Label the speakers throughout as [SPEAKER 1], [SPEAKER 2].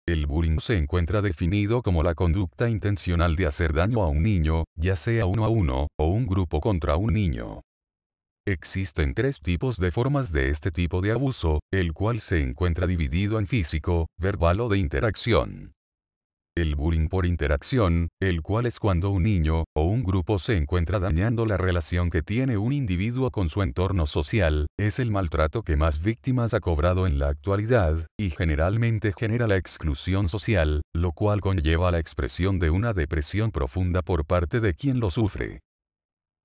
[SPEAKER 1] El bullying se encuentra definido como la conducta intencional de hacer daño a un niño, ya sea uno a uno, o un grupo contra un niño. Existen tres tipos de formas de este tipo de abuso, el cual se encuentra dividido en físico, verbal o de interacción. El bullying por interacción, el cual es cuando un niño, o un grupo se encuentra dañando la relación que tiene un individuo con su entorno social, es el maltrato que más víctimas ha cobrado en la actualidad, y generalmente genera la exclusión social, lo cual conlleva la expresión de una depresión profunda por parte de quien lo sufre.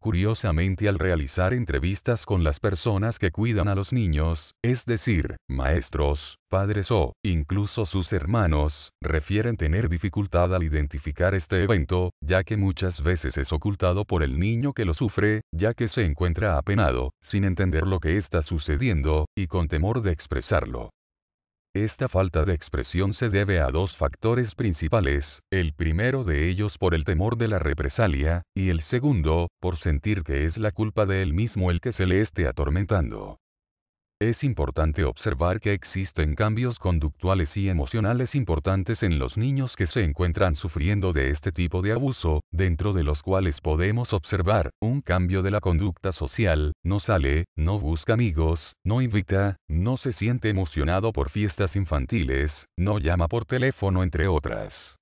[SPEAKER 1] Curiosamente, al realizar entrevistas con las personas que cuidan a los niños, es decir, maestros, padres o, incluso sus hermanos, refieren tener dificultad al identificar este evento, ya que muchas veces es ocultado por el niño que lo sufre, ya que se encuentra apenado, sin entender lo que está sucediendo, y con temor de expresarlo. Esta falta de expresión se debe a dos factores principales, el primero de ellos por el temor de la represalia, y el segundo, por sentir que es la culpa de él mismo el que se le esté atormentando. Es importante observar que existen cambios conductuales y emocionales importantes en los niños que se encuentran sufriendo de este tipo de abuso, dentro de los cuales podemos observar un cambio de la conducta social, no sale, no busca amigos, no invita, no se siente emocionado por fiestas infantiles, no llama por teléfono, entre otras.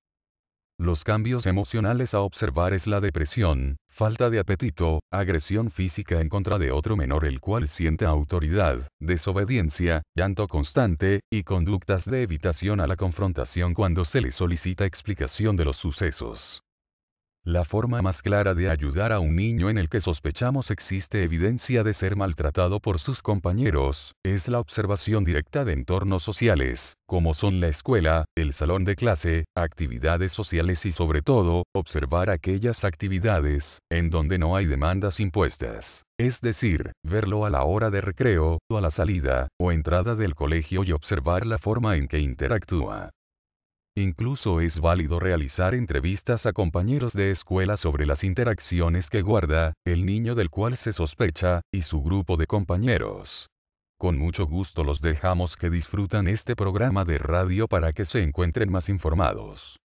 [SPEAKER 1] Los cambios emocionales a observar es la depresión, falta de apetito, agresión física en contra de otro menor el cual siente autoridad, desobediencia, llanto constante, y conductas de evitación a la confrontación cuando se le solicita explicación de los sucesos. La forma más clara de ayudar a un niño en el que sospechamos existe evidencia de ser maltratado por sus compañeros, es la observación directa de entornos sociales, como son la escuela, el salón de clase, actividades sociales y sobre todo, observar aquellas actividades, en donde no hay demandas impuestas. Es decir, verlo a la hora de recreo, o a la salida, o entrada del colegio y observar la forma en que interactúa. Incluso es válido realizar entrevistas a compañeros de escuela sobre las interacciones que guarda el niño del cual se sospecha, y su grupo de compañeros. Con mucho gusto los dejamos que disfrutan este programa de radio para que se encuentren más informados.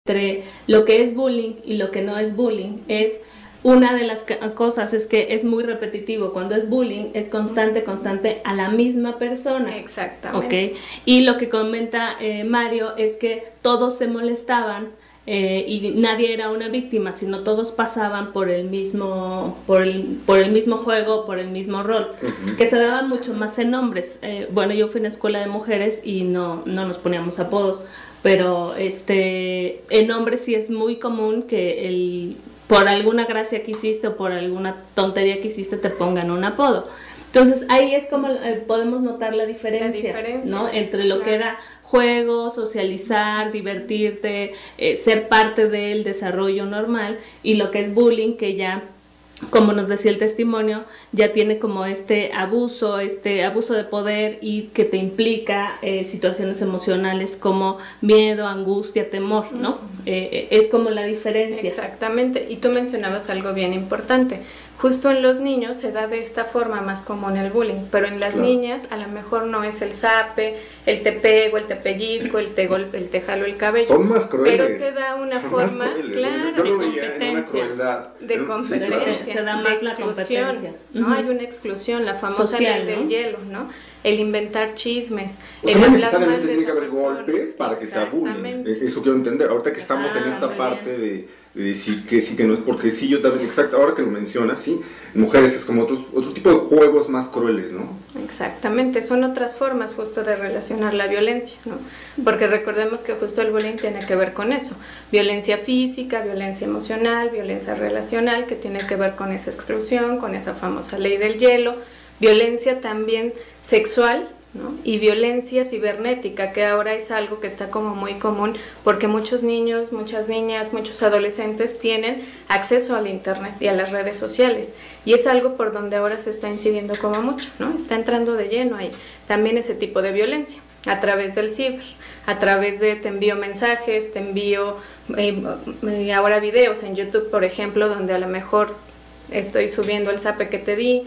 [SPEAKER 2] Entre lo que es bullying y lo que no es bullying es... Una de las cosas es que es muy repetitivo. Cuando es bullying es constante a la misma persona.
[SPEAKER 3] Exactamente.
[SPEAKER 2] ¿Okay? Y lo que comenta Mario es que todos se molestaban y nadie era una víctima, sino todos pasaban por el mismo juego, por el mismo rol, que se daba mucho más en hombres. Bueno, yo fui en escuela de mujeres y no nos poníamos apodos, pero en hombres sí es muy común que por alguna gracia que hiciste o por alguna tontería que hiciste te pongan un apodo. Entonces ahí es como podemos notar la diferencia, ¿no? Entre lo que era juego, socializar, divertirte, ser parte del desarrollo normal, y lo que es bullying, que ya, como nos decía el testimonio, ya tiene como este abuso de poder, y que te implica situaciones emocionales como miedo, angustia, temor, ¿no? Es como la diferencia.
[SPEAKER 3] Exactamente, y tú mencionabas algo bien importante. Justo en los niños se da de esta forma más común el bullying, pero en las niñas a lo mejor no es el zape, el te pego, el te pellizco, el te golpe, el te jalo el cabello.
[SPEAKER 4] Son más crueles.
[SPEAKER 3] Pero se da una forma, claro,
[SPEAKER 4] yo lo veía en una crueldad.
[SPEAKER 3] De competencia,
[SPEAKER 2] se da más la competencia.
[SPEAKER 3] ¿no? Hay una exclusión, la famosa
[SPEAKER 2] social,
[SPEAKER 3] ley del hielo, ¿no? El inventar chismes,
[SPEAKER 4] o sea, no necesariamente tiene que haber golpes para que sea bullying. Eso quiero entender. Ahorita que estamos en esta parte de decir que sí, que no es, porque sí, yo también, exacto, ahora que lo mencionas, sí, en mujeres es como otro tipo de juegos más crueles, ¿no?
[SPEAKER 3] Exactamente, son otras formas justo de relacionar la violencia, ¿no? Porque recordemos que justo el bullying tiene que ver con eso, violencia física, violencia emocional, violencia relacional, que tiene que ver con esa exclusión, con esa famosa ley del hielo, violencia también sexual, ¿no? Y violencia cibernética, que ahora es algo que está como muy común, porque muchos niños, muchas niñas, muchos adolescentes tienen acceso al internet y a las redes sociales, y es algo por donde ahora se está incidiendo como mucho, ¿no? Está entrando de lleno ahí también ese tipo de violencia, a través del ciber, a través de te envío mensajes, te envío ahora videos en YouTube, por ejemplo, donde a lo mejor estoy subiendo el zape que te di,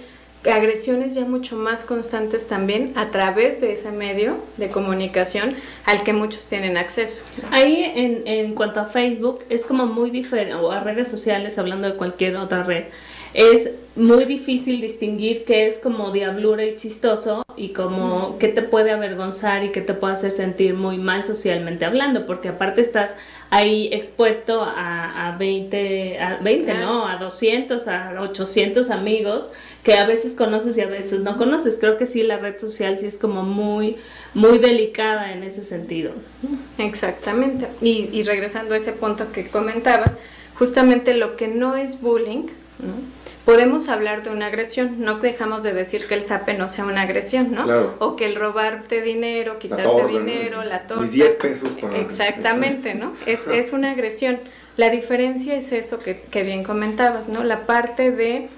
[SPEAKER 3] agresiones ya mucho más constantes también a través de ese medio de comunicación al que muchos tienen acceso.
[SPEAKER 2] Ahí en cuanto a Facebook es como muy diferente, o a redes sociales, hablando de cualquier otra red, es muy difícil distinguir qué es como diablura y chistoso y como qué te puede avergonzar y qué te puede hacer sentir muy mal socialmente hablando, porque aparte estás ahí expuesto a 20, ¿no? A 200, a 800 amigos que a veces conoces y a veces no conoces. Creo que sí, la red social sí es como muy delicada en ese sentido.
[SPEAKER 3] Exactamente. Y regresando a ese punto que comentabas, justamente lo que no es bullying, ¿no? Podemos hablar de una agresión, no dejamos de decir que el zape no sea una agresión, ¿no?
[SPEAKER 4] Claro.
[SPEAKER 3] O que el robarte dinero, quitarte dinero, la torta.
[SPEAKER 4] Mis 10 pesos para...
[SPEAKER 3] Exactamente, ¿no? Es una agresión. La diferencia es eso que bien comentabas, ¿no? La parte de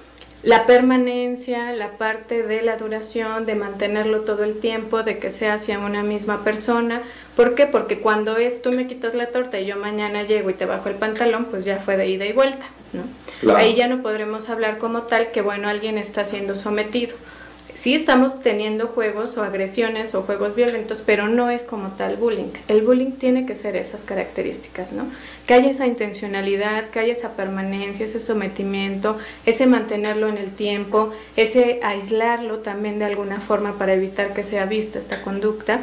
[SPEAKER 3] la permanencia, la parte de la duración, de mantenerlo todo el tiempo, de que sea hacia una misma persona. ¿Por qué? Porque cuando tú me quitas la torta y yo mañana llego y te bajo el pantalón, pues ya fue de ida y vuelta, ¿no? Claro. Ahí ya no podremos hablar como tal que, bueno, alguien está siendo sometido. Sí estamos teniendo juegos o agresiones o juegos violentos, pero no es como tal bullying. El bullying tiene que ser esas características, ¿no? Que haya esa intencionalidad, que haya esa permanencia, ese sometimiento, ese mantenerlo en el tiempo, ese aislarlo también de alguna forma para evitar que sea vista esta conducta.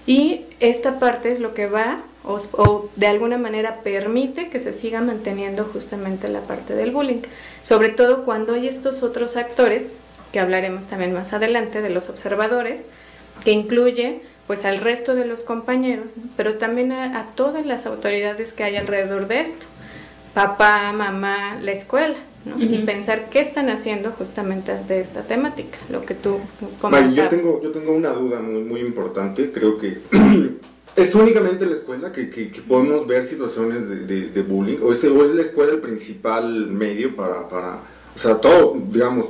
[SPEAKER 3] Y esta parte es lo que va o de alguna manera permite que se siga manteniendo justamente la parte del bullying. Sobre todo cuando hay estos otros actores, que hablaremos también más adelante, de los observadores, que incluye pues al resto de los compañeros, ¿no? Pero también a todas las autoridades que hay alrededor de esto, papá, mamá, la escuela, ¿no? Y pensar qué están haciendo justamente de esta temática, lo que tú comentabas.
[SPEAKER 4] Yo tengo una duda muy importante, creo que ¿es únicamente la escuela que podemos ver situaciones de bullying? ¿O es la escuela el principal medio para o sea, todo, digamos,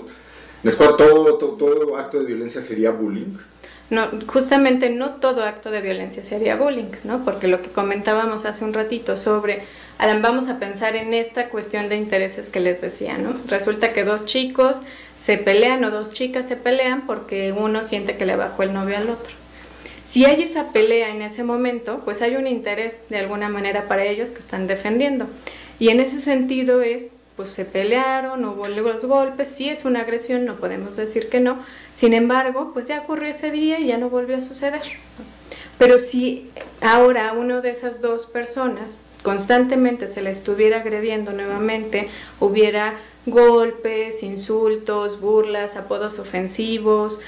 [SPEAKER 4] la escuela, todo acto de violencia sería bullying?
[SPEAKER 3] No, justamente no todo acto de violencia sería bullying, ¿no? Porque lo que comentábamos hace un ratito sobre, vamos a pensar en esta cuestión de intereses que les decía, ¿no? Resulta que dos chicos se pelean o dos chicas se pelean porque uno siente que le bajó el novio al otro. Si hay esa pelea en ese momento, pues hay un interés de alguna manera para ellos que están defendiendo. Y en ese sentido pues se pelearon, hubo los golpes, sí es una agresión, no podemos decir que no. Sin embargo, pues ya ocurrió ese día y ya no volvió a suceder. Pero si ahora a uno de esas dos personas constantemente se le estuviera agrediendo nuevamente, hubiera golpes, insultos, burlas, apodos ofensivos,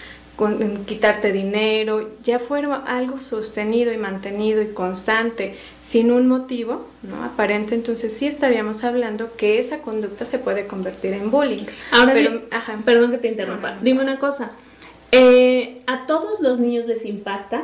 [SPEAKER 3] quitarte dinero, ya fuera algo sostenido y mantenido y constante, sin un motivo, ¿no? Aparente, entonces sí estaríamos hablando que esa conducta se puede convertir en bullying.
[SPEAKER 2] Ahora, perdón que te interrumpa, dime una cosa, ¿a todos los niños les impacta?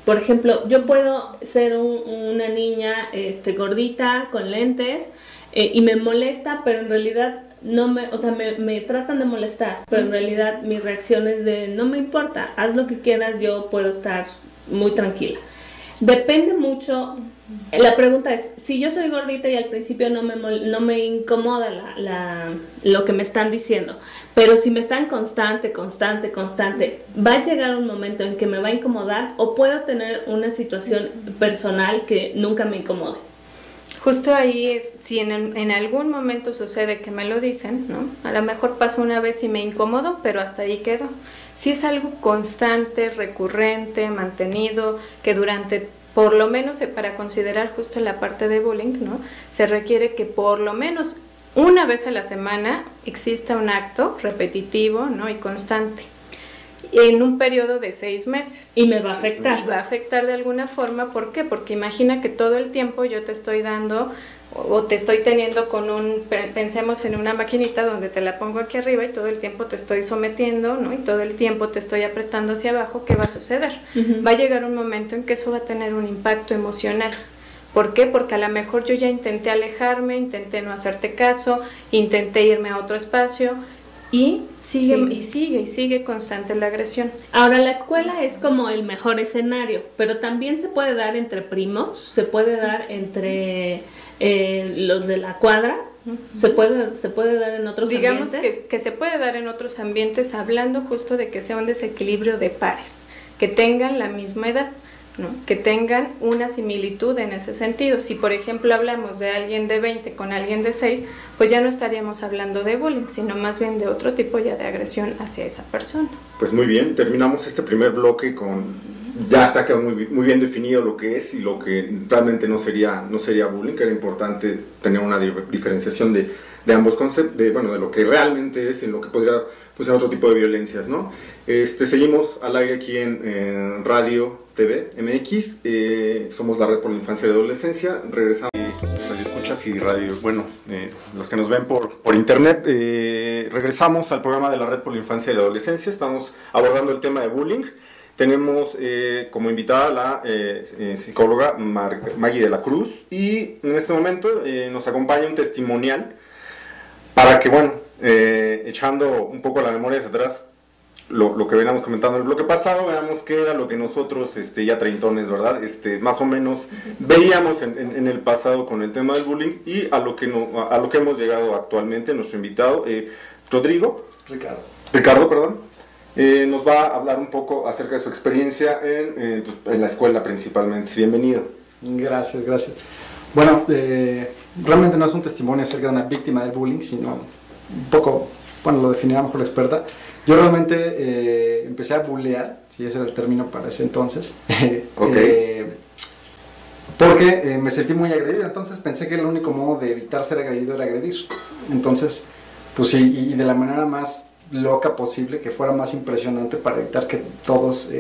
[SPEAKER 2] Por ejemplo, yo puedo ser una niña gordita, con lentes, y me molesta, pero en realidad me tratan de molestar, pero en realidad mi reacción es de no me importa, haz lo que quieras, yo puedo estar muy tranquila. Depende mucho, la pregunta es, si yo soy gordita y al principio no me incomoda lo que me están diciendo, pero si me están constante, va a llegar un momento en que me va a incomodar o puedo tener una situación personal que nunca me incomode.
[SPEAKER 3] Justo ahí es, si en algún momento sucede que me lo dicen, ¿no? A lo mejor pasó una vez y me incomodó, pero hasta ahí quedó. Si es algo constante, recurrente, mantenido, que durante, por lo menos para considerar justo la parte de bullying, ¿no? Se requiere que por lo menos una vez a la semana exista un acto repetitivo, ¿no? Y constante. En un periodo de 6 meses.
[SPEAKER 2] Y me va a afectar.
[SPEAKER 3] Va a afectar de alguna forma, ¿por qué? Porque imagina que todo el tiempo yo te estoy dando o te estoy teniendo pensemos en una maquinita donde te la pongo aquí arriba y todo el tiempo te estoy sometiendo, ¿no? Y todo el tiempo te estoy apretando hacia abajo, ¿qué va a suceder? Va a llegar un momento en que eso va a tener un impacto emocional. ¿Por qué? Porque a lo mejor yo ya intenté alejarme, intenté no hacerte caso, intenté irme a otro espacio, y sigue constante la agresión.
[SPEAKER 2] Ahora, la escuela es como el mejor escenario, pero también se puede dar entre primos, se puede dar entre los de la cuadra, ¿Se puede dar en otros
[SPEAKER 3] Digamos
[SPEAKER 2] ambientes?
[SPEAKER 3] que se puede dar en otros ambientes, hablando justo de que sea un desequilibrio de pares, que tengan la misma edad, ¿no? Que tengan una similitud en ese sentido. Si por ejemplo hablamos de alguien de 20 con alguien de 6, pues ya no estaríamos hablando de bullying, sino más bien de otro tipo ya de agresión hacia esa persona.
[SPEAKER 4] Pues muy bien, terminamos este primer bloque con... Ya está quedado muy bien definido lo que es y lo que realmente no sería bullying, que era importante tener una diferenciación de ambos conceptos, de lo que realmente es y lo que podría ser otro tipo de violencias, ¿no? Seguimos al aire aquí en Radio TV MX, somos la Red por la Infancia y la Adolescencia, regresamos Radio Escuchas y Radio, los que nos ven por internet, regresamos al programa de la Red por la Infancia y la Adolescencia, estamos abordando el tema de bullying. Tenemos como invitada a la psicóloga Maggie de la Cruz y en este momento nos acompaña un testimonial para que, echando un poco la memoria hacia atrás, lo que veníamos comentando en el bloque pasado, veamos qué era lo que nosotros, ya treintones, ¿verdad? Más o menos veíamos en el pasado con el tema del bullying y a lo que hemos llegado actualmente. Nuestro invitado, Ricardo, perdón. Nos va a hablar un poco acerca de su experiencia en la escuela principalmente. Bienvenido.
[SPEAKER 5] Gracias. Bueno, realmente no es un testimonio acerca de una víctima del bullying, sino un poco, lo definirá mejor la experta. Yo realmente empecé a bullear, si ese era el término para ese entonces, porque me sentí muy agredido. Entonces pensé que el único modo de evitar ser agredido era agredir. Entonces, pues sí, y de la manera más loca posible, que fuera más impresionante para evitar que todos,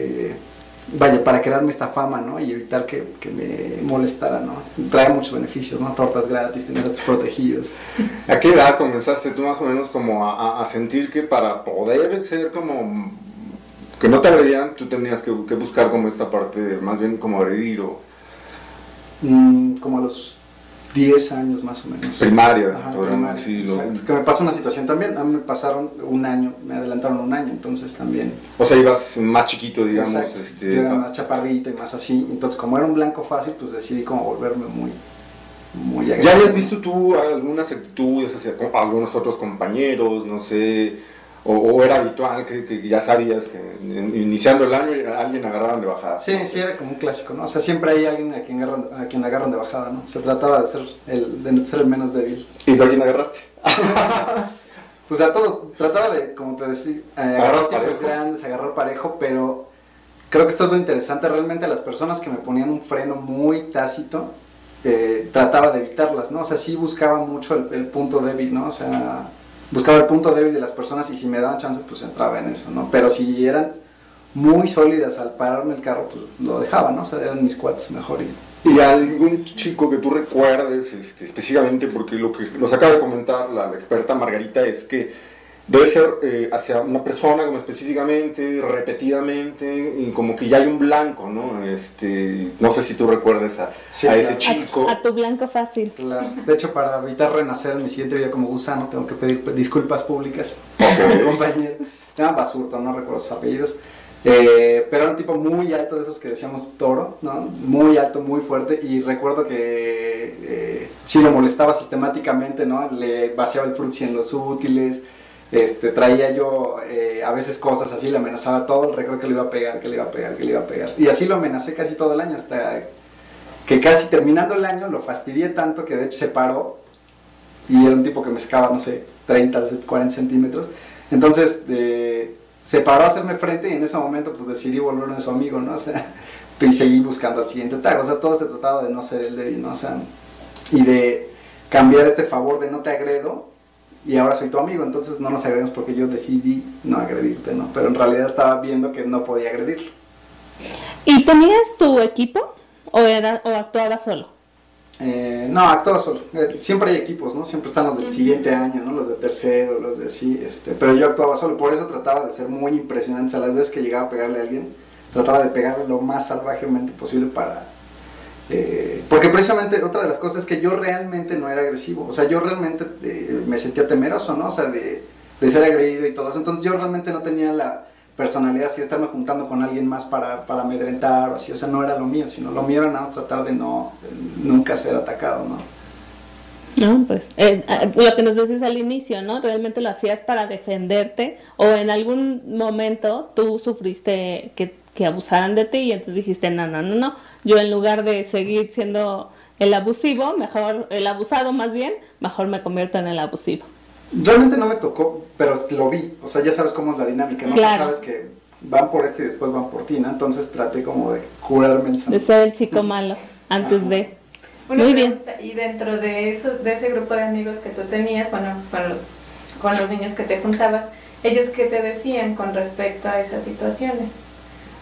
[SPEAKER 5] para crearme esta fama, ¿no? Y evitar que me molestara, ¿no? Trae muchos beneficios, ¿no? Tortas gratis, tener datos protegidos.
[SPEAKER 4] ¿A qué edad comenzaste tú más o menos como a sentir que para poder ser como, que no te agredieran, tú tenías que buscar como esta parte de más bien como agredir o...
[SPEAKER 5] Como a los 10 años más o menos.
[SPEAKER 4] Primaria,
[SPEAKER 5] sí, exacto. Que me pasó una situación también, a mí me pasaron un año, me adelantaron un año, entonces también.
[SPEAKER 4] O sea, ibas más chiquito, digamos.
[SPEAKER 5] Exacto, yo era más chaparrito y más así, entonces como era un blanco fácil, pues decidí como volverme muy agresivo.
[SPEAKER 4] ¿Ya habías visto tú algunas actitudes hacia algunos otros compañeros, no sé, o era habitual que ya sabías que iniciando el año alguien agarraban de bajada?
[SPEAKER 5] Sí, era como un clásico, ¿no? O sea, siempre hay alguien a quien agarran de bajada, ¿no? Se trataba de ser el menos débil.
[SPEAKER 4] ¿Y tú a quién agarraste?
[SPEAKER 5] Pues a todos, trataba de, como te decía, agarrar tipos grandes, agarrar parejo, pero creo que esto es lo interesante. Realmente las personas que me ponían un freno muy tácito, trataba de evitarlas, ¿no? O sea, sí buscaba mucho el punto débil, ¿no? O sea, buscaba el punto débil de las personas y si me daban chance, pues entraba en eso, ¿no? Pero si eran muy sólidas al pararme el carro, pues lo dejaba, ¿no? O sea, eran mis cuates mejor.
[SPEAKER 4] ¿Y algún chico que tú recuerdes específicamente? Porque lo que nos acaba de comentar la experta Margarita es que debe ser hacia una persona como específicamente, repetidamente, y como que ya hay un blanco, ¿no? No sé si tú recuerdes a ese chico.
[SPEAKER 2] A tu blanco fácil.
[SPEAKER 5] Claro. De hecho, para evitar renacer en mi siguiente vida como gusano, tengo que pedir disculpas públicas a mi compañero. Se llama Basurto, no recuerdo sus apellidos. Pero era un tipo muy alto, de esos que decíamos toro, ¿no? Muy alto, muy fuerte, y recuerdo que sí lo molestaba sistemáticamente, ¿no? Le vaciaba el frutzi en los útiles. Traía yo a veces cosas así, le amenazaba todo el recreo que le iba a pegar, y así lo amenacé casi todo el año, hasta que casi terminando el año lo fastidié tanto que de hecho se paró, y era un tipo que me sacaba, no sé, 30, 40 centímetros, entonces se paró a hacerme frente y en ese momento pues decidí volverme su amigo, ¿no? O sea, y seguí buscando al siguiente tag, o sea, todo se trataba de no ser el débil, ¿no? O sea, y de cambiar este favor de no te agredo, y ahora soy tu amigo, entonces no nos agredimos porque yo decidí no agredirte, ¿no? Pero en realidad estaba viendo que no podía agredir.
[SPEAKER 2] ¿Y tenías tu equipo o actuabas solo?
[SPEAKER 5] No, actuaba solo. Siempre hay equipos, ¿no? Siempre están los del siguiente año, ¿no? Los de tercero, los de así, pero yo actuaba solo, por eso trataba de ser muy impresionante. A las veces que llegaba a pegarle a alguien, trataba de pegarle lo más salvajemente posible porque precisamente otra de las cosas es que yo realmente no era agresivo, o sea, yo realmente me sentía temeroso, ¿no? O sea, de ser agredido y todo eso, entonces yo realmente no tenía la personalidad así de estarme juntando con alguien más para amedrentar o así, o sea, no era lo mío, sino lo mío era nada más tratar de nunca ser atacado, ¿no?
[SPEAKER 2] No, pues lo que nos decías al inicio, ¿no? Realmente lo hacías para defenderte o en algún momento tú sufriste que abusaran de ti y entonces dijiste, no, yo en lugar de seguir siendo el abusivo, mejor, el abusado más bien, mejor me convierto en el abusivo.
[SPEAKER 5] Realmente no me tocó, pero lo vi, o sea, ya sabes cómo es la dinámica, ¿no?
[SPEAKER 2] Claro.
[SPEAKER 5] Sabes que van por este y después van por ti, ¿no? Entonces traté como de curarme en
[SPEAKER 2] De ser el chico malo antes de...
[SPEAKER 3] Una
[SPEAKER 2] Muy
[SPEAKER 3] pregunta, bien. Y dentro de ese grupo de amigos que tú tenías, bueno, con los niños que te juntabas, ¿ellos qué te decían con respecto a esas situaciones?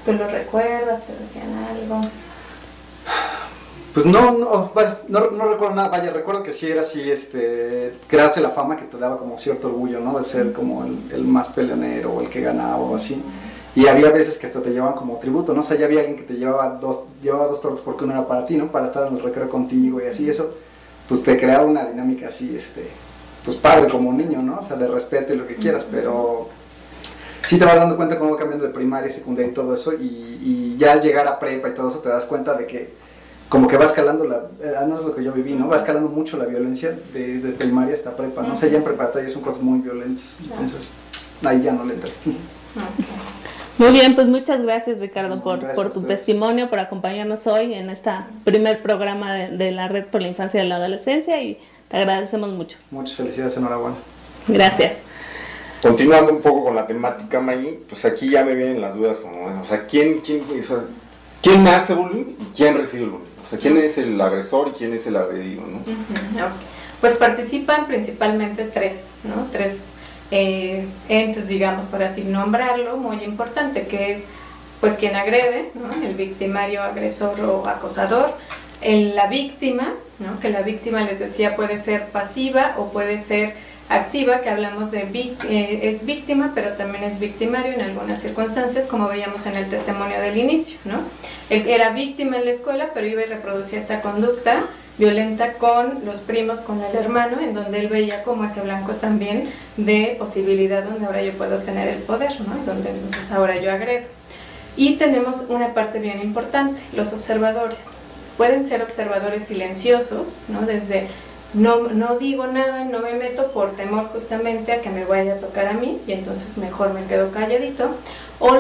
[SPEAKER 3] ¿Tú lo recuerdas? ¿Te decían algo?
[SPEAKER 5] Pues no recuerdo nada, vaya, recuerdo que sí era así, crearse la fama que te daba como cierto orgullo, ¿no? De ser como el más peleonero o el que ganaba o así. Y había veces que hasta te llevaban como tributo, ¿no? O sea, ya había alguien que te llevaba dos tortas porque uno era para ti, ¿no? Para estar en el recreo contigo y así, eso, pues te creaba una dinámica así, pues padre como un niño, ¿no? O sea, de respeto y lo que quieras, pero sí te vas dando cuenta cómo va cambiando de primaria, secundaria y todo eso, y ya al llegar a prepa y todo eso te das cuenta de que como que va escalando no es lo que yo viví, ¿no? Va escalando mucho la violencia de primaria hasta prepa, ¿no? O sea, ya en preparatoria son cosas muy violentas, entonces ahí ya no le entré.
[SPEAKER 2] Muy bien, pues muchas gracias, Ricardo, por tu testimonio, por acompañarnos hoy en este primer programa de la Red por la Infancia y la Adolescencia y te agradecemos mucho.
[SPEAKER 5] Muchas felicidades, enhorabuena.
[SPEAKER 2] Gracias.
[SPEAKER 4] Continuando un poco con la temática, Maggie, pues aquí ya me vienen las dudas como, o sea, ¿quién hace bullying y quién recibe el bullying? O sea, ¿quién es el agresor y quién es el agredido, no?
[SPEAKER 3] Pues participan principalmente tres, ¿no? Tres entes, digamos, por así nombrarlo, muy importante, que es pues quien agrede, ¿no? El victimario, agresor o acosador, la víctima, ¿no? Que la víctima, les decía, puede ser pasiva o puede ser activa, que hablamos de es víctima, pero también es victimario en algunas circunstancias, como veíamos en el testimonio del inicio, ¿no? Él era víctima en la escuela, pero iba y reproducía esta conducta violenta con los primos, con el hermano, en donde él veía como ese blanco también de posibilidad donde ahora yo puedo tener el poder, ¿no? Donde entonces ahora yo agredo. Y tenemos una parte bien importante, los observadores. Pueden ser observadores silenciosos, ¿no? Desde no digo nada, no me meto por temor justamente a que me vaya a tocar a mí y entonces mejor me quedo calladito. O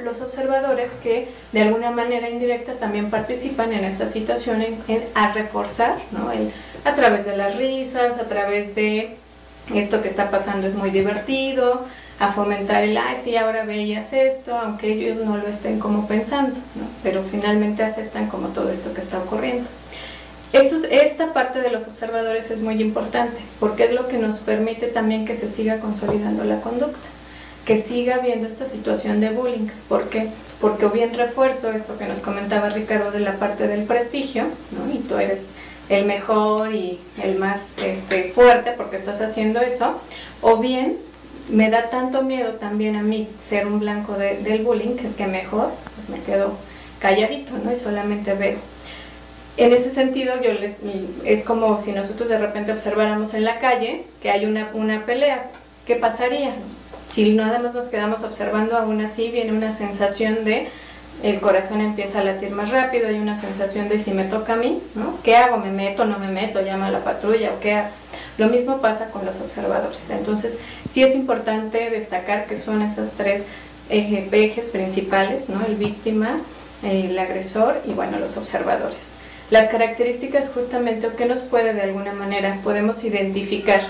[SPEAKER 3] los observadores que de alguna manera indirecta también participan en esta situación a reforzar, ¿no? A través de las risas, a través de esto que está pasando es muy divertido, a fomentar ay sí, ahora veías esto, aunque ellos no lo estén como pensando, ¿no? Pero finalmente aceptan como todo esto que está ocurriendo. Esta parte de los observadores es muy importante porque es lo que nos permite también que se siga consolidando la conducta, que siga habiendo esta situación de bullying. ¿Por qué? Porque o bien refuerzo esto que nos comentaba Ricardo de la parte del prestigio, ¿no? Y tú eres el mejor y el más fuerte porque estás haciendo eso, o bien me da tanto miedo también a mí ser un blanco del bullying que mejor pues me quedo calladito, ¿no? Y solamente veo. En ese sentido, es como si nosotros de repente observáramos en la calle que hay una pelea. ¿Qué pasaría? Si nada más nos quedamos observando, aún así viene una sensación de el corazón empieza a latir más rápido, hay una sensación de si me toca a mí, ¿no? ¿Qué hago? ¿Me meto? ¿No me meto? ¿Llama a la patrulla? ¿O qué hago? Lo mismo pasa con los observadores. Entonces, sí es importante destacar que son esas tres ejes principales, ¿no? El víctima, el agresor y, bueno, los observadores. Las características justamente, o que nos puede de alguna manera, podemos identificar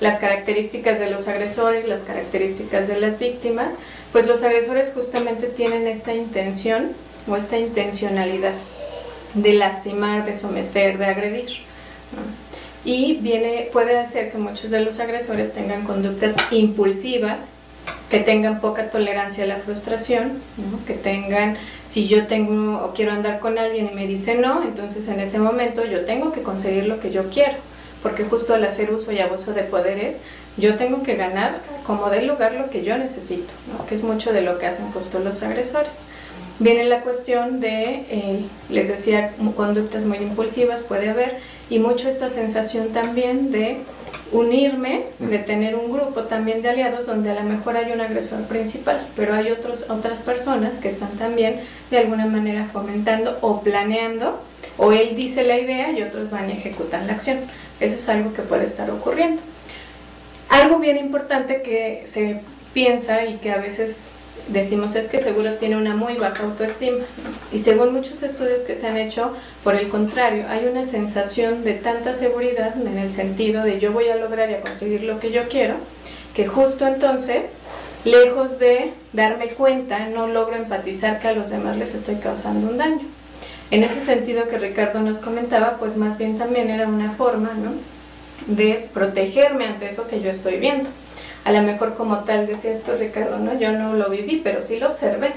[SPEAKER 3] las características de los agresores, las características de las víctimas, pues los agresores justamente tienen esta intención o esta intencionalidad de lastimar, de someter, de agredir, ¿no? Y puede hacer que muchos de los agresores tengan conductas impulsivas, que tengan poca tolerancia a la frustración, ¿no? Que tengan, si yo tengo o quiero andar con alguien y me dice no, entonces en ese momento yo tengo que conseguir lo que yo quiero, porque justo al hacer uso y abuso de poderes, yo tengo que ganar como del lugar lo que yo necesito, ¿no? Que es mucho de lo que hacen justo los agresores. Viene la cuestión de, les decía, conductas muy impulsivas puede haber, y mucho esta sensación también de unirme, de tener un grupo también de aliados donde a lo mejor hay un agresor principal, pero hay otras personas que están también de alguna manera fomentando o planeando O él dice la idea y otros van y ejecutan la acción. Eso es algo que puede estar ocurriendo. Algo bien importante que se piensa y que a veces decimos es que seguro tiene una muy baja autoestima, ¿no? Y según muchos estudios que se han hecho, por el contrario, hay una sensación de tanta seguridad en el sentido de yo voy a lograr y a conseguir lo que yo quiero, que justo entonces, lejos de darme cuenta, no logro empatizar que a los demás les estoy causando un daño. En ese sentido que Ricardo nos comentaba, pues más bien también era una forma, ¿no?, de protegerme ante eso que yo estoy viendo. A lo mejor como tal decía esto Ricardo, ¿no? Yo no lo viví, pero sí lo observé.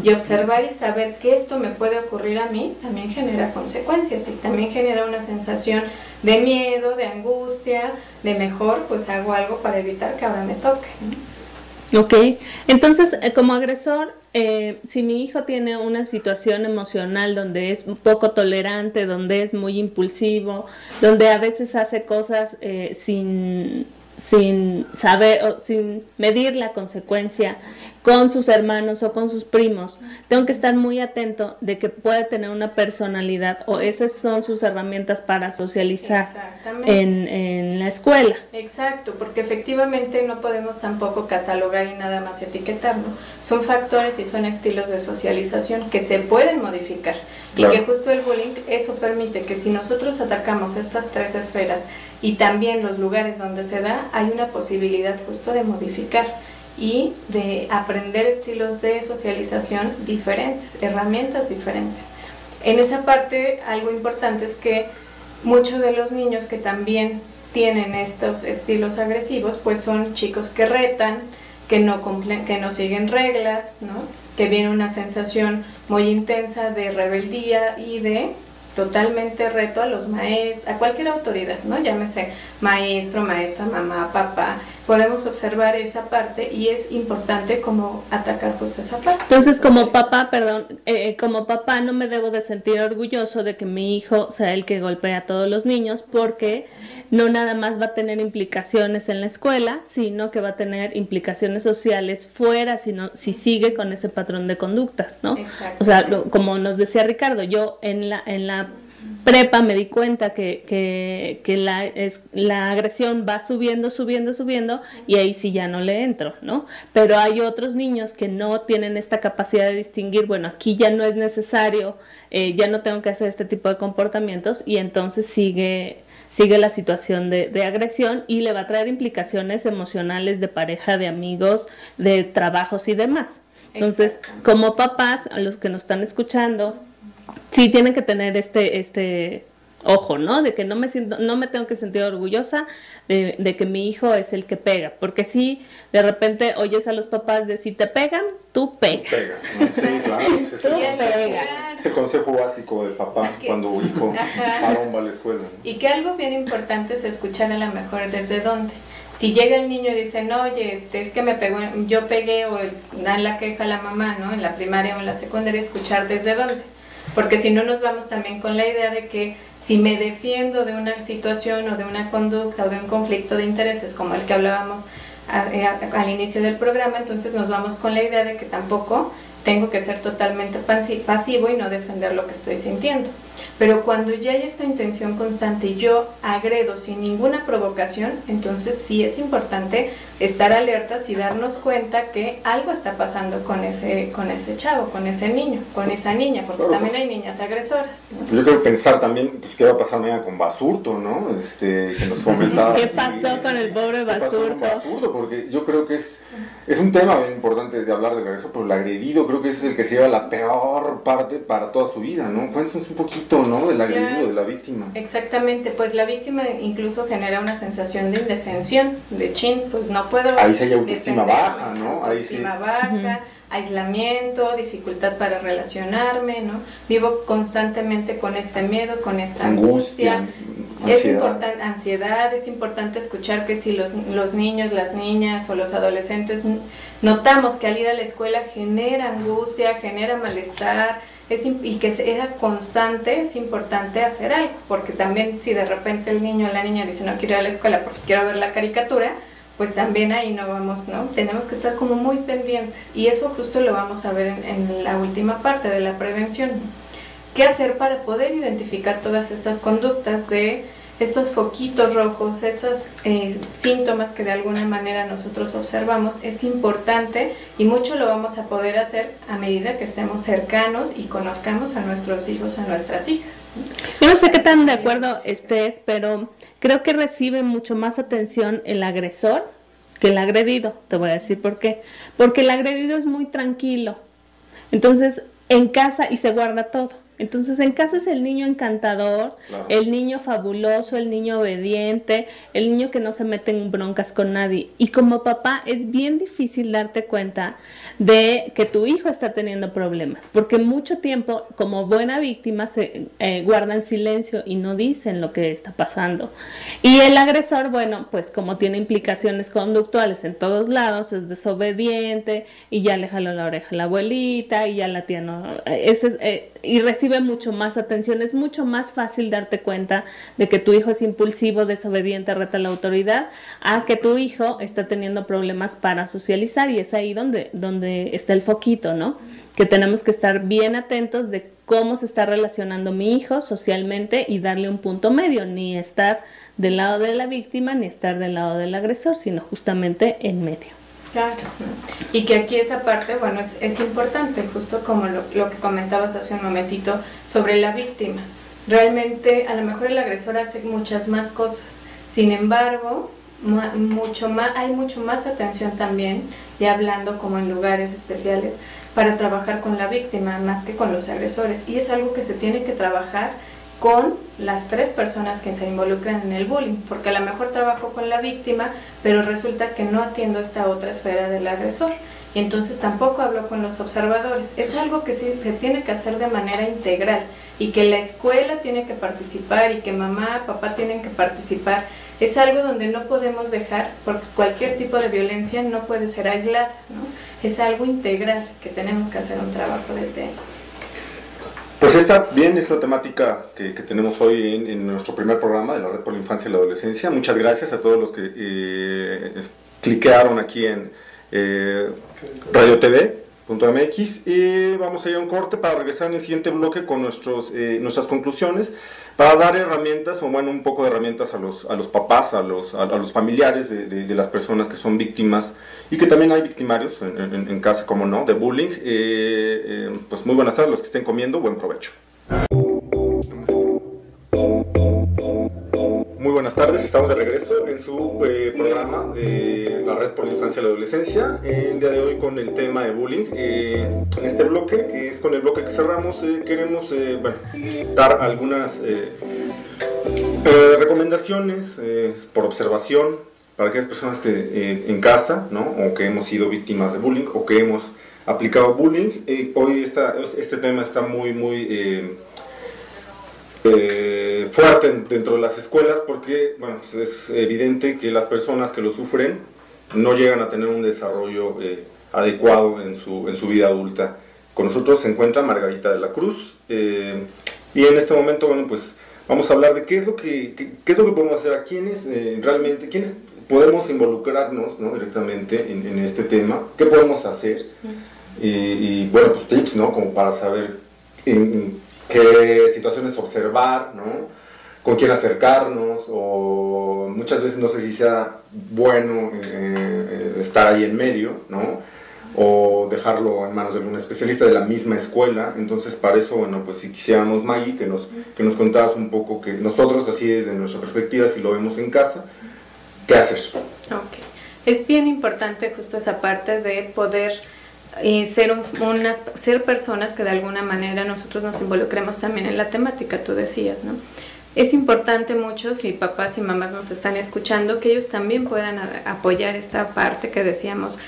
[SPEAKER 3] Y observar y saber que esto me puede ocurrir a mí también genera consecuencias y también genera una sensación de miedo, de angustia, de mejor, pues hago algo para evitar que ahora me toque, ¿no?
[SPEAKER 2] Ok, entonces como agresor, si mi hijo tiene una situación emocional donde es un poco tolerante, donde es muy impulsivo, donde a veces hace cosas sin saber o sin medir la consecuencia con sus hermanos o con sus primos, tengo que estar muy atento de que puede tener una personalidad o esas son sus herramientas para socializar en la escuela.
[SPEAKER 3] Exacto, porque efectivamente no podemos tampoco catalogar y nada más etiquetar, ¿no? Son factores y son estilos de socialización que se pueden modificar. Claro. Y que justo el bullying eso permite que si nosotros atacamos estas tres esferas y también los lugares donde se da, hay una posibilidad justo de modificar y de aprender estilos de socialización diferentes, herramientas diferentes. En esa parte, algo importante es que muchos de los niños que también tienen estos estilos agresivos, pues son chicos que retan, que no siguen reglas, ¿no? Que viene una sensación muy intensa de rebeldía y de totalmente reto a los maestros, a cualquier autoridad, ¿no? Llámese maestro, maestra, mamá, papá. Podemos observar esa parte y es importante como atacar justo esa parte.
[SPEAKER 2] Entonces, como papá, como papá no me debo de sentir orgulloso de que mi hijo sea el que golpea a todos los niños, porque no nada más va a tener implicaciones en la escuela, sino que va a tener implicaciones sociales fuera, si sigue con ese patrón de conductas, ¿no? O sea, como nos decía Ricardo, yo en la prepa me di cuenta que la agresión va subiendo y ahí sí ya no le entro, ¿no? Pero hay otros niños que no tienen esta capacidad de distinguir, bueno, aquí ya no es necesario, ya no tengo que hacer este tipo de comportamientos y entonces sigue la situación de agresión y le va a traer implicaciones emocionales de pareja, de amigos, de trabajos y demás. Entonces, como papás, a los que nos están escuchando, sí tienen que tener este ojo, ¿no? De que no me tengo que sentir orgullosa de que mi hijo es el que pega, porque si de repente oyes a los papás de si te pegan, tú pegas.
[SPEAKER 4] Tú pegas, ¿no? Sí, claro. Ese consejo básico de papá cuando hijo varón va a la escuela, ¿no?
[SPEAKER 3] Y que algo bien importante es escuchar a lo mejor desde dónde. Si llega el niño y dice, no, oye, es que me pegó, yo pegué, o dan la queja a la mamá, ¿no? En la primaria o en la secundaria, escuchar desde dónde. Porque si no nos vamos también con la idea de que si me defiendo de una situación o de una conducta o de un conflicto de intereses como el que hablábamos al inicio del programa, entonces nos vamos con la idea de que tampoco tengo que ser totalmente pasivo y no defender lo que estoy sintiendo. Pero cuando ya hay esta intención constante y yo agredo sin ninguna provocación, entonces sí es importante estar alertas y darnos cuenta que algo está pasando con ese chavo, con ese niño, con esa niña, porque claro, también hay niñas agresoras, ¿no?
[SPEAKER 4] Yo creo pensar también, pues, qué va a pasar mañana con Basurto, ¿no? Que nos comentaba.
[SPEAKER 2] ¿Qué pasó con el pobre Basurto?
[SPEAKER 4] Porque yo creo que es un tema bien importante de hablar del agresor, pero el agredido creo que es el que se lleva la peor parte para toda su vida, ¿no? Cuéntanos un poquito, ¿no? Del agredido, claro, de la víctima.
[SPEAKER 3] Exactamente, pues la víctima incluso genera una sensación de indefensión, de chin, pues no puedo.
[SPEAKER 4] Ahí sí hay autoestima baja, ¿no?
[SPEAKER 3] Autoestima baja, aislamiento, dificultad para relacionarme, ¿no? Vivo constantemente con este miedo, con esta angustia. Es importante, ansiedad, es importante escuchar que si los niños, las niñas o los adolescentes notamos que al ir a la escuela genera angustia, genera malestar, y que sea constante, es importante hacer algo, porque también si de repente el niño o la niña dice no quiero ir a la escuela porque quiero ver la caricatura, pues también ahí no vamos, ¿no? Tenemos que estar como muy pendientes y eso justo lo vamos a ver en la última parte de la prevención. ¿qué hacer para poder identificar todas estas conductas de estos foquitos rojos, estos síntomas que de alguna manera nosotros observamos? Es importante y mucho lo vamos a poder hacer a medida que estemos cercanos y conozcamos a nuestros hijos, a nuestras hijas.
[SPEAKER 2] Yo no sé qué tan de acuerdo estés, pero creo que recibe mucho más atención el agresor que el agredido. Te voy a decir por qué. Porque el agredido es muy tranquilo. Entonces, en casa, y se guarda todo. Entonces, en casa es el niño encantador, claro, el niño fabuloso, el niño obediente, el niño que no se mete en broncas con nadie. Y como papá es bien difícil darte cuenta de que tu hijo está teniendo problemas, porque mucho tiempo, como buena víctima, se guardan silencio y no dicen lo que está pasando. Y el agresor, bueno, pues como tiene implicaciones conductuales en todos lados, es desobediente y ya le jaló la oreja a la abuelita y ya la tía no... y recibe mucho más atención. Es mucho más fácil darte cuenta de que tu hijo es impulsivo, desobediente, reta la autoridad, a que tu hijo está teniendo problemas para socializar, y es ahí donde está el foquito, ¿no? Que tenemos que estar bien atentos de cómo se está relacionando mi hijo socialmente y darle un punto medio, ni estar del lado de la víctima ni estar del lado del agresor, sino justamente en medio.
[SPEAKER 3] Claro, y que aquí esa parte, bueno, es importante, justo como lo que comentabas hace un momentito sobre la víctima. Realmente, a lo mejor el agresor hace muchas más cosas, sin embargo, hay mucho más atención también, ya hablando como en lugares especiales, para trabajar con la víctima, más que con los agresores, y es algo que se tiene que trabajar con las 3 personas que se involucran en el bullying, porque a lo mejor trabajo con la víctima, pero resulta que no atiendo esta otra esfera del agresor, y entonces tampoco hablo con los observadores. Es algo que sí se tiene que hacer de manera integral, y que la escuela tiene que participar, y que mamá, papá tienen que participar. Es algo donde no podemos dejar, porque cualquier tipo de violencia no puede ser aislada, ¿no? Es algo integral que tenemos que hacer un trabajo desde ahí.
[SPEAKER 4] Pues esta es la temática que tenemos hoy en nuestro primer programa de la Red por la Infancia y la Adolescencia. Muchas gracias a todos los que cliquearon aquí en radiotv.mx, y vamos a ir a un corte para regresar en el siguiente bloque con nuestras conclusiones, para dar herramientas, o bueno, un poco de herramientas a los papás, a los familiares de las personas que son víctimas, y que también hay victimarios en casa, como no, de bullying. Pues muy buenas tardes, los que estén comiendo, buen provecho. Muy buenas tardes, estamos de regreso en su programa de la Red por la Infancia y la Adolescencia, el día de hoy con el tema de bullying. En este bloque, que es con el bloque que cerramos, queremos dar algunas recomendaciones por observación para aquellas personas que en casa, ¿no?, o que hemos sido víctimas de bullying o que hemos aplicado bullying. Hoy este tema está muy fuerte dentro de las escuelas, porque bueno, pues es evidente que las personas que lo sufren no llegan a tener un desarrollo adecuado en su vida adulta. Con nosotros se encuentra Margarita de la Cruz, y en este momento, bueno, pues vamos a hablar de qué es lo que podemos hacer, a quiénes podemos involucrarnos, ¿no?, directamente en este tema, qué podemos hacer, y bueno, pues tips, ¿no?, como para saber qué situaciones observar, ¿no?, con quién acercarnos, o muchas veces no sé si sea bueno estar ahí en medio, ¿no?, o dejarlo en manos de algún especialista de la misma escuela. Entonces, para eso, bueno, pues si quisiéramos, Maggie, que nos contaras un poco, que nosotros, así desde nuestra perspectiva, si lo vemos en casa, ¿qué hacer?
[SPEAKER 3] Okay. Es bien importante justo esa parte de poder ser personas que de alguna manera nosotros nos involucremos también en la temática, tú decías, ¿no? Es importante mucho, si papás y mamás nos están escuchando, que ellos también puedan apoyar esta parte que decíamos.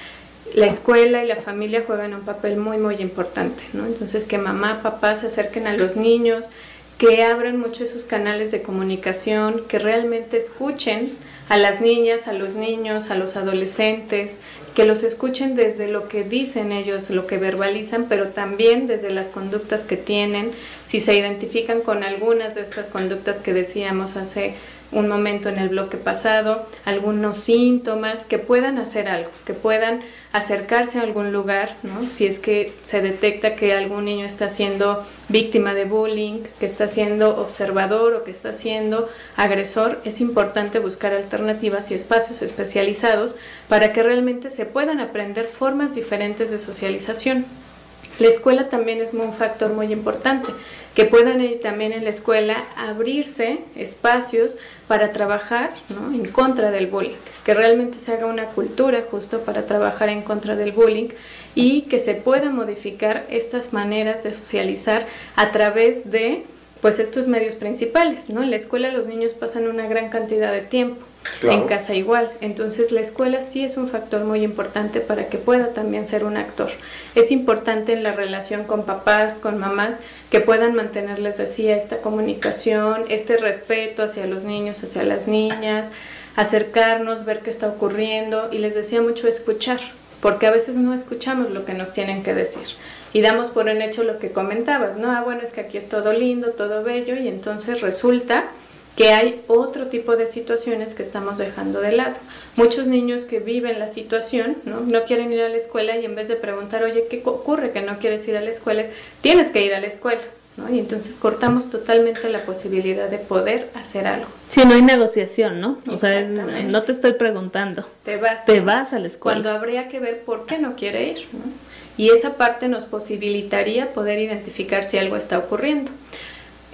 [SPEAKER 3] La escuela y la familia juegan un papel muy importante, ¿no? Entonces, que mamá, papá se acerquen a los niños, que abran mucho esos canales de comunicación, que realmente escuchen a las niñas, a los niños, a los adolescentes, que los escuchen desde lo que dicen ellos, lo que verbalizan, pero también desde las conductas que tienen, si se identifican con algunas de estas conductas que decíamos hace un momento en el bloque pasado, algunos síntomas, que puedan hacer algo, que puedan acercarse a algún lugar, ¿no? Si es que se detecta que algún niño está siendo víctima de bullying, que está siendo observador o que está siendo agresor, es importante buscar alternativas y espacios especializados para que realmente se puedan aprender formas diferentes de socialización. La escuela también es un factor muy importante, que puedan también en la escuela abrirse espacios para trabajar, ¿no?, en contra del bullying, que realmente se haga una cultura justo para trabajar en contra del bullying y que se pueda modificar estas maneras de socializar a través de pues estos medios principales, ¿no? En la escuela los niños pasan una gran cantidad de tiempo. Claro. En casa igual, entonces la escuela sí es un factor muy importante para que pueda también ser un actor. Es importante en la relación con papás, con mamás, que puedan mantener, les decía, esta comunicación, este respeto hacia los niños, hacia las niñas, acercarnos, ver qué está ocurriendo, y les decía mucho escuchar, porque a veces no escuchamos lo que nos tienen que decir y damos por en hecho lo que comentabas, ¿no? Bueno, es que aquí es todo lindo, todo bello, y entonces resulta que hay otro tipo de situaciones que estamos dejando de lado. Muchos niños que viven la situación, no quieren ir a la escuela, y en vez de preguntar, oye, ¿qué ocurre que no quieres ir a la escuela? Tienes que ir a la escuela, ¿no? Y entonces cortamos totalmente la posibilidad de poder hacer algo.
[SPEAKER 2] Sí, no hay negociación, ¿no? O sea, no te estoy preguntando. Te vas a la escuela.
[SPEAKER 3] Cuando habría que ver por qué no quiere ir, ¿no? Y esa parte nos posibilitaría poder identificar si algo está ocurriendo.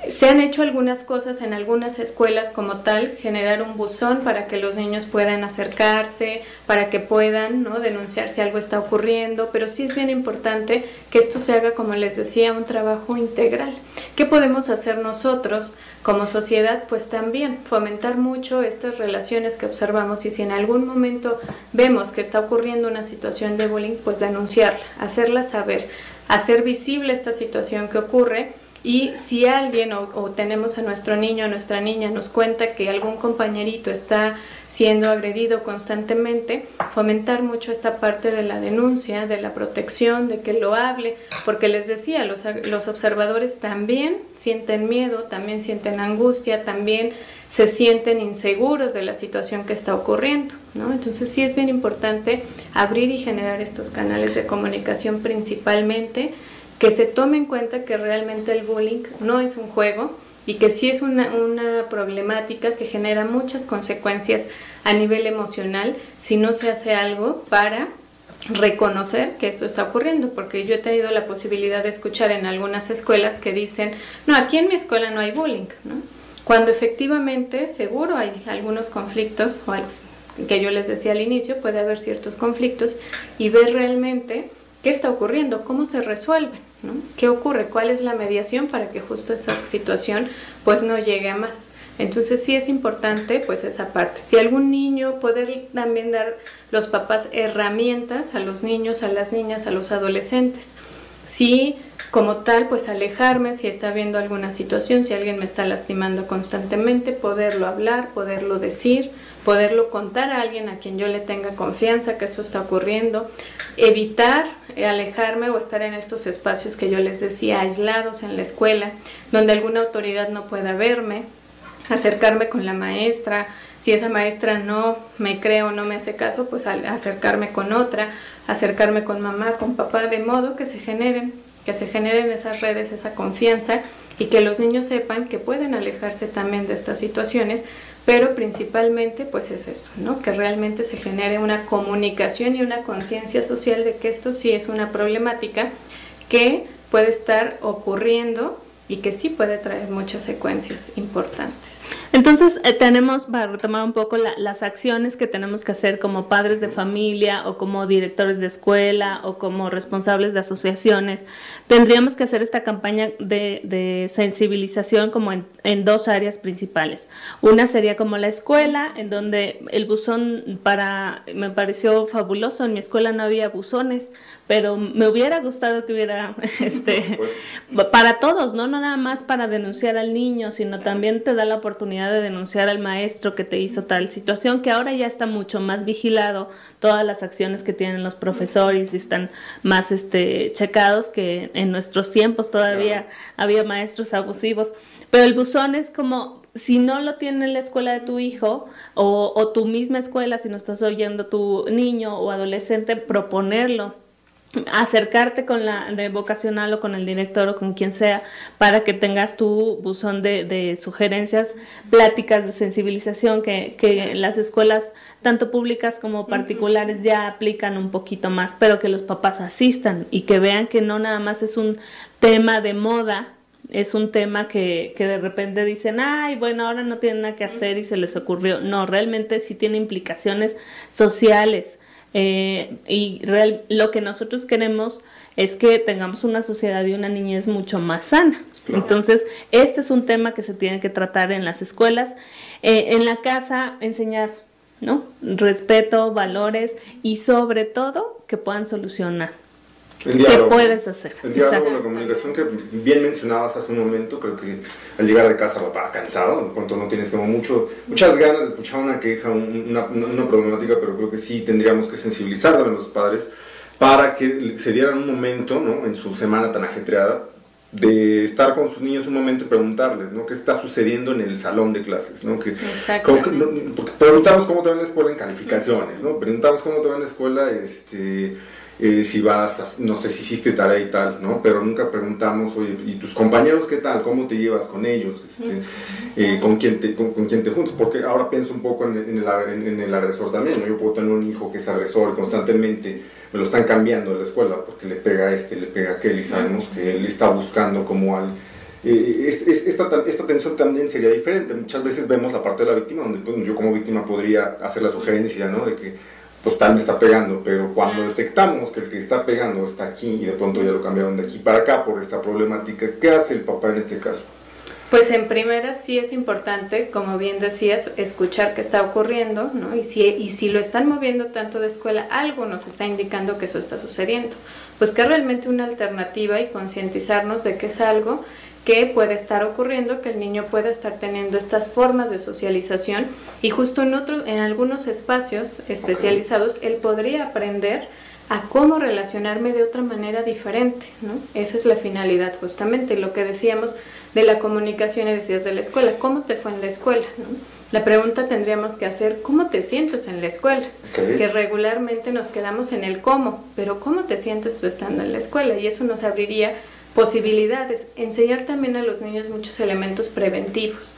[SPEAKER 3] Se han hecho algunas cosas en algunas escuelas como tal, generar un buzón para que los niños puedan acercarse, para que puedan, ¿no?, denunciar si algo está ocurriendo, pero sí es bien importante que esto se haga, como les decía, un trabajo integral. ¿Qué podemos hacer nosotros como sociedad? Pues también fomentar mucho estas relaciones que observamos, y si en algún momento vemos que está ocurriendo una situación de bullying, pues denunciarla, hacerla saber, hacer visible esta situación que ocurre. Y si alguien o tenemos a nuestro niño o nuestra niña nos cuenta que algún compañerito está siendo agredido constantemente, fomentar mucho esta parte de la denuncia, de la protección, de que lo hable, porque les decía, los observadores también sienten miedo, también sienten angustia, también se sienten inseguros de la situación que está ocurriendo, ¿no? Entonces sí es bien importante abrir y generar estos canales de comunicación, principalmente que se tome en cuenta que realmente el bullying no es un juego y que sí es una problemática que genera muchas consecuencias a nivel emocional si no se hace algo para reconocer que esto está ocurriendo, porque yo he tenido la posibilidad de escuchar en algunas escuelas que dicen, no, aquí en mi escuela no hay bullying, ¿no? Cuando efectivamente seguro hay algunos conflictos, o que yo les decía al inicio, puede haber ciertos conflictos, y ver realmente qué está ocurriendo, cómo se resuelven, ¿no? ¿Qué ocurre? ¿Cuál es la mediación para que justo esta situación pues no llegue a más? Entonces sí es importante pues esa parte. Si algún niño, poder también dar los papás herramientas a los niños, a las niñas, a los adolescentes. Sí, como tal, pues alejarme si está viendo alguna situación, si alguien me está lastimando constantemente, poderlo hablar, poderlo decir, poderlo contar a alguien a quien yo le tenga confianza que esto está ocurriendo, evitar alejarme o estar en estos espacios que yo les decía, aislados en la escuela, donde alguna autoridad no pueda verme, acercarme con la maestra. Si esa maestra no me cree o no me hace caso, pues acercarme con otra, acercarme con mamá, con papá, de modo que se generen esas redes, esa confianza, y que los niños sepan que pueden alejarse también de estas situaciones, pero principalmente pues es esto, ¿no? Que realmente se genere una comunicación y una conciencia social de que esto sí es una problemática que puede estar ocurriendo y que sí puede traer muchas secuencias importantes.
[SPEAKER 2] Entonces tenemos, para retomar un poco las acciones que tenemos que hacer como padres de familia o como directores de escuela o como responsables de asociaciones, tendríamos que hacer esta campaña de sensibilización como en dos áreas principales. Una sería como la escuela, en donde el buzón me pareció fabuloso. En mi escuela no había buzones pero me hubiera gustado que hubiera, para todos, ¿no? No nada más para denunciar al niño, sino también te da la oportunidad de denunciar al maestro que te hizo tal situación, que ahora ya está mucho más vigilado, todas las acciones que tienen los profesores y están más checados, que en nuestros tiempos todavía había maestros abusivos. Pero el buzón es como, si no lo tiene en la escuela de tu hijo o tu misma escuela, si no estás oyendo tu niño o adolescente, proponerlo, acercarte con la de vocacional o con el director o con quien sea, para que tengas tu buzón de sugerencias, pláticas de sensibilización que las escuelas tanto públicas como particulares ya aplican un poquito más, pero que los papás asistan y que vean que no nada más es un tema de moda, es un tema que de repente dicen, ay, bueno, ahora no tienen nada que hacer y se les ocurrió. No, realmente sí tiene implicaciones sociales. Lo que nosotros queremos es que tengamos una sociedad y una niñez mucho más sana. Claro. Entonces, este es un tema que se tiene que tratar en las escuelas, en la casa, enseñar, ¿no? Respeto, valores y sobre todo que puedan solucionar.
[SPEAKER 4] El diálogo,
[SPEAKER 2] ¿qué puedes hacer?
[SPEAKER 4] El diálogo, la comunicación que bien mencionabas hace un momento. Creo que al llegar de casa papá cansado, en cuanto no tienes como muchas ganas de escuchar una queja, una problemática, pero creo que sí tendríamos que sensibilizar a los padres para que se dieran un momento, ¿no?, en su semana tan ajetreada, de estar con sus niños un momento y preguntarles, ¿no?, qué está sucediendo en el salón de clases, ¿no? Porque preguntamos cómo te va en la escuela en calificaciones, ¿no? Preguntamos cómo te va en la escuela, si vas, no sé si hiciste tarea y tal, ¿no? Pero nunca preguntamos, oye, ¿y tus compañeros qué tal? ¿Cómo te llevas con ellos? ¿Con quién te juntas? Porque ahora pienso un poco en el agresor también, ¿no? Yo puedo tener un hijo que es agresor y constantemente me lo están cambiando de la escuela porque le pega a le pega a aquel, y sabemos que él está buscando como esta tensión también sería diferente. Muchas veces vemos la parte de la víctima, donde pues, yo como víctima podría hacer la sugerencia, ¿no?, de que pues tal me está pegando, pero cuando detectamos que el que está pegando está aquí y de pronto ya lo cambiaron de aquí para acá por esta problemática, ¿qué hace el papá en este caso?
[SPEAKER 3] Pues en primera sí es importante, como bien decías, escuchar qué está ocurriendo, ¿no? Y si lo están moviendo tanto de escuela, algo nos está indicando que eso está sucediendo. Buscar realmente una alternativa y concientizarnos de que es algo que puede estar ocurriendo, que el niño puede estar teniendo estas formas de socialización, y justo en algunos espacios especializados él podría aprender a cómo relacionarme de otra manera diferente, ¿no? Esa es la finalidad justamente, lo que decíamos de la comunicación y decías de la escuela, ¿cómo te fue en la escuela?, ¿no? La pregunta tendríamos que hacer, ¿cómo te sientes en la escuela? Okay. Que regularmente nos quedamos en el cómo, pero ¿cómo te sientes tú estando en la escuela? Y eso nos abriría posibilidades. Enseñar también a los niños muchos elementos preventivos.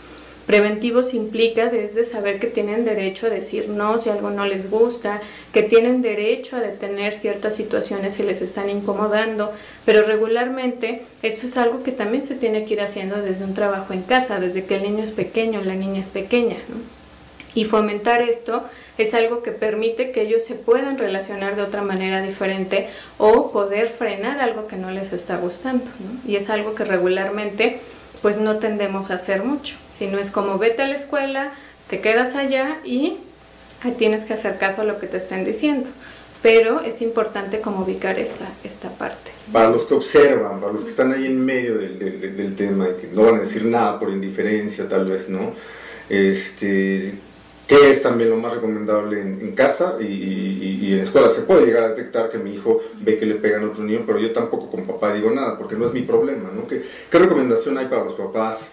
[SPEAKER 3] Preventivos implica desde saber que tienen derecho a decir no si algo no les gusta, que tienen derecho a detener ciertas situaciones si les están incomodando, pero regularmente esto es algo que también se tiene que ir haciendo desde un trabajo en casa, desde que el niño es pequeño, la niña es pequeña, ¿no? Y fomentar esto es algo que permite que ellos se puedan relacionar de otra manera diferente o poder frenar algo que no les está gustando, ¿no? Y es algo que regularmente pues no tendemos a hacer mucho, sino es como vete a la escuela, te quedas allá y tienes que hacer caso a lo que te estén diciendo. Pero es importante como ubicar esta parte.
[SPEAKER 4] Para los que observan, para los que están ahí en medio del tema, y que no van a decir nada por indiferencia tal vez, ¿no? ¿Qué es también lo más recomendable en casa y en la escuela? Se puede llegar a detectar que mi hijo ve que le pegan a otro niño, pero yo tampoco con papá digo nada, porque no es mi problema, ¿no? ¿Qué recomendación hay para los papás,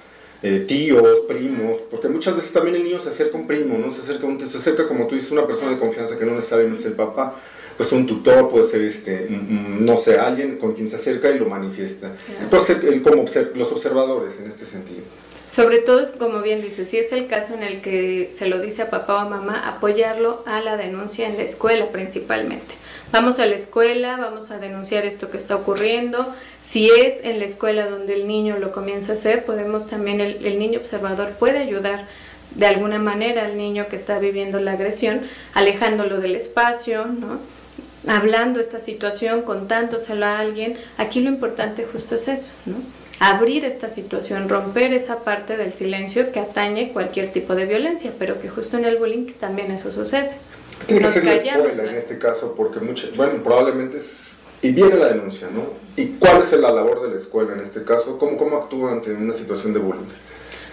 [SPEAKER 4] tíos, primos? Porque muchas veces también el niño se acerca a un primo, ¿no? Se acerca, como tú dices, una persona de confianza que no necesariamente es el papá, pues un tutor, puede ser no sé, alguien con quien se acerca y lo manifiesta. Puede ser como los observadores en este sentido.
[SPEAKER 3] Sobre todo, es como bien dice, si es el caso en el que se lo dice a papá o a mamá, apoyarlo a la denuncia en la escuela principalmente. Vamos a la escuela, vamos a denunciar esto que está ocurriendo. Si es en la escuela donde el niño lo comienza a hacer, podemos también, el niño observador puede ayudar de alguna manera al niño que está viviendo la agresión, alejándolo del espacio, ¿no? Hablando esta situación, contándoselo a alguien. Aquí lo importante justo es eso, ¿no? Abrir esta situación, romper esa parte del silencio que atañe cualquier tipo de violencia, pero que justo en el bullying también eso sucede.
[SPEAKER 4] Tiene que ser la escuela en este caso, porque probablemente Y viene la denuncia, ¿no? ¿Y cuál es la labor de la escuela en este caso? ¿Cómo actúa ante una situación de bullying?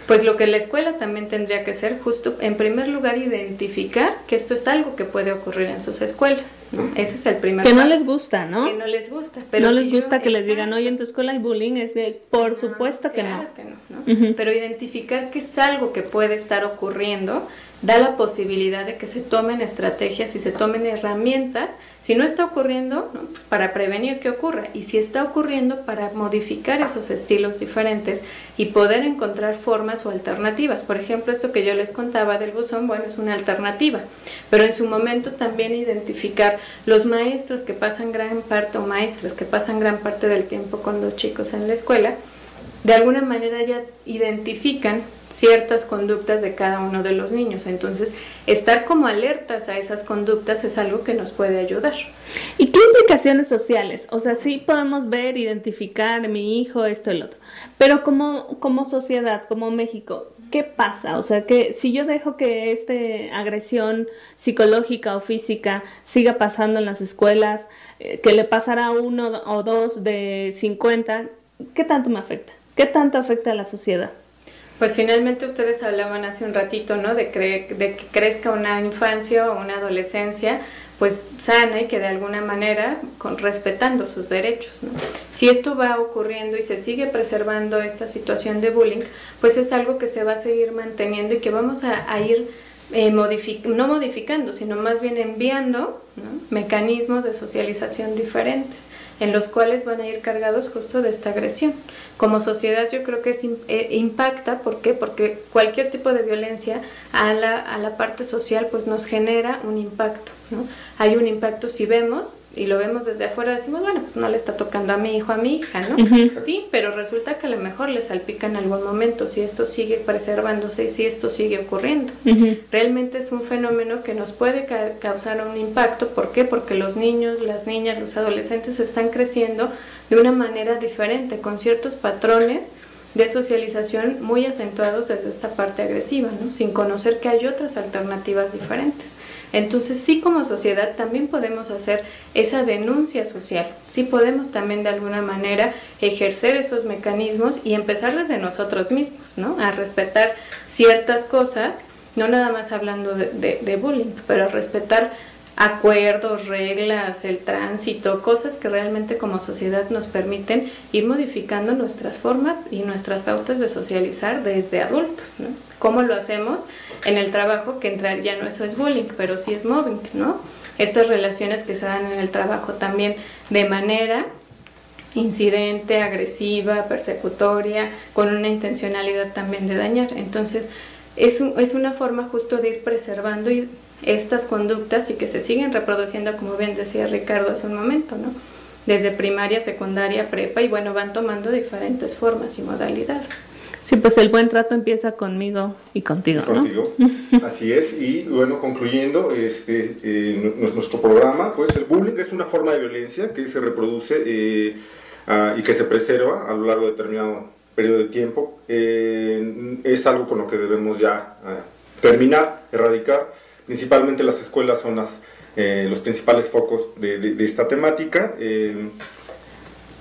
[SPEAKER 3] Pues lo que la escuela también tendría que hacer, justo en primer lugar, identificar que esto es algo que puede ocurrir en sus escuelas, ¿no? Ese es el primer
[SPEAKER 2] paso.
[SPEAKER 3] Que
[SPEAKER 2] no les gusta, ¿no?
[SPEAKER 3] Que no les gusta. Pero
[SPEAKER 2] no les gusta que les digan, oye, en tu escuela hay bullying, es de, por supuesto que
[SPEAKER 3] claro
[SPEAKER 2] no.
[SPEAKER 3] Que no. Pero identificar que es algo que puede estar ocurriendo da la posibilidad de que se tomen estrategias y se tomen herramientas, si no está ocurriendo, ¿no? Pues para prevenir que ocurra, y si está ocurriendo, para modificar esos estilos diferentes y poder encontrar formas o alternativas. Por ejemplo, esto que yo les contaba del buzón, bueno, es una alternativa, pero en su momento también identificar los maestros que pasan gran parte, o maestras que pasan gran parte del tiempo con los chicos en la escuela, de alguna manera ya identifican ciertas conductas de cada uno de los niños. Entonces, estar como alertas a esas conductas es algo que nos puede ayudar.
[SPEAKER 2] ¿Y qué implicaciones sociales? O sea, sí podemos ver, identificar, mi hijo, esto, el otro. Pero como sociedad, como México, ¿qué pasa? O sea, que si yo dejo que esta agresión psicológica o física siga pasando en las escuelas, que le pasará a 1 o 2 de 50, ¿qué tanto me afecta? ¿Qué tanto afecta a la sociedad?
[SPEAKER 3] Pues finalmente ustedes hablaban hace un ratito, ¿no? De que crezca una infancia o una adolescencia pues sana y que de alguna manera respetando sus derechos, ¿no? Si esto va ocurriendo y se sigue preservando esta situación de bullying, pues es algo que se va a seguir manteniendo y que vamos a ir no modificando, sino más bien enviando, ¿no? Mecanismos de socialización diferentes, en los cuales van a ir cargados justo de esta agresión. Como sociedad yo creo que impacta, ¿por qué? Porque cualquier tipo de violencia a la parte social pues nos genera un impacto, ¿no? Hay un impacto si vemos, y lo vemos desde afuera, decimos, bueno, pues no le está tocando a mi hijo, a mi hija, ¿no? Sí, pero resulta que a lo mejor le salpica en algún momento, si esto sigue preservándose y si esto sigue ocurriendo. Realmente es un fenómeno que nos puede causar un impacto. ¿Por qué? Porque los niños, las niñas, los adolescentes están creciendo de una manera diferente, con ciertos patrones de socialización muy acentuados desde esta parte agresiva, ¿no? Sin conocer que hay otras alternativas diferentes. Entonces sí, como sociedad también podemos hacer esa denuncia social, sí podemos también de alguna manera ejercer esos mecanismos y empezar desde nosotros mismos, ¿no? A respetar ciertas cosas, no nada más hablando de bullying, pero respetar acuerdos, reglas, el tránsito, cosas que realmente como sociedad nos permiten ir modificando nuestras formas y nuestras pautas de socializar desde adultos, ¿no? ¿Cómo lo hacemos? En el trabajo, que entrar ya no eso es bullying, pero sí es mobbing, ¿no? Estas relaciones que se dan en el trabajo también de manera incidente, agresiva, persecutoria, con una intencionalidad también de dañar. Entonces, es una forma justo de ir preservando estas conductas y que se siguen reproduciendo, como bien decía Ricardo hace un momento, ¿no? Desde primaria, secundaria, prepa, y bueno, van tomando diferentes formas y modalidades.
[SPEAKER 2] Sí, pues el buen trato empieza conmigo y contigo, ¿no?
[SPEAKER 4] Contigo, así es. Y bueno, concluyendo nuestro programa, pues el bullying es una forma de violencia que se reproduce y que se preserva a lo largo de determinado periodo de tiempo. Es algo con lo que debemos ya terminar, erradicar. Principalmente las escuelas son los principales focos de esta temática.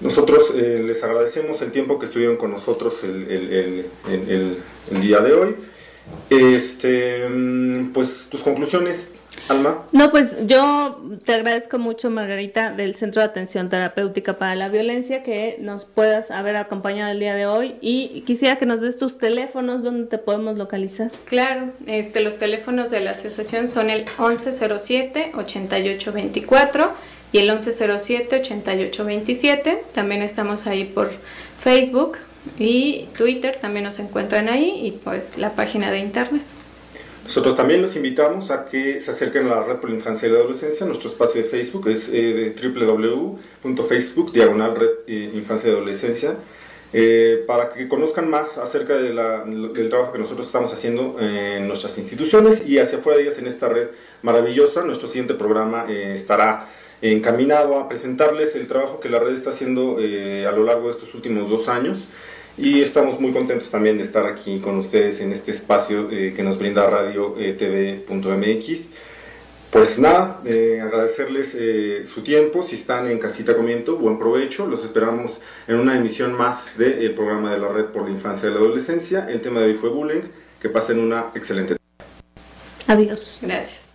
[SPEAKER 4] Nosotros les agradecemos el tiempo que estuvieron con nosotros el día de hoy. Pues tus conclusiones, Alma.
[SPEAKER 2] No, pues yo te agradezco mucho, Margarita, del Centro de Atención Terapéutica para la Violencia, que nos puedas haber acompañado el día de hoy, y quisiera que nos des tus teléfonos, ¿dónde te podemos localizar?
[SPEAKER 3] Claro, los teléfonos de la asociación son el 1107-8824 y el 1107-8827. También estamos ahí por Facebook y Twitter, también nos encuentran ahí, y pues la página de internet.
[SPEAKER 4] Nosotros también los invitamos a que se acerquen a la Red por la Infancia y la Adolescencia. Nuestro espacio de Facebook es www.facebook/Red Infancia y Adolescencia, para que conozcan más acerca del trabajo que nosotros estamos haciendo en nuestras instituciones y hacia afuera de ellas en esta red maravillosa. Nuestro siguiente programa estará encaminado a presentarles el trabajo que la red está haciendo a lo largo de estos últimos 2 años. Y estamos muy contentos también de estar aquí con ustedes en este espacio que nos brinda Radio TV.mx. Pues nada, agradecerles su tiempo. Si están en casita comiendo, buen provecho. Los esperamos en una emisión más del programa de la Red por la Infancia y la Adolescencia. El tema de hoy fue bullying. Que pasen una excelente tarde.
[SPEAKER 2] Adiós.
[SPEAKER 3] Gracias.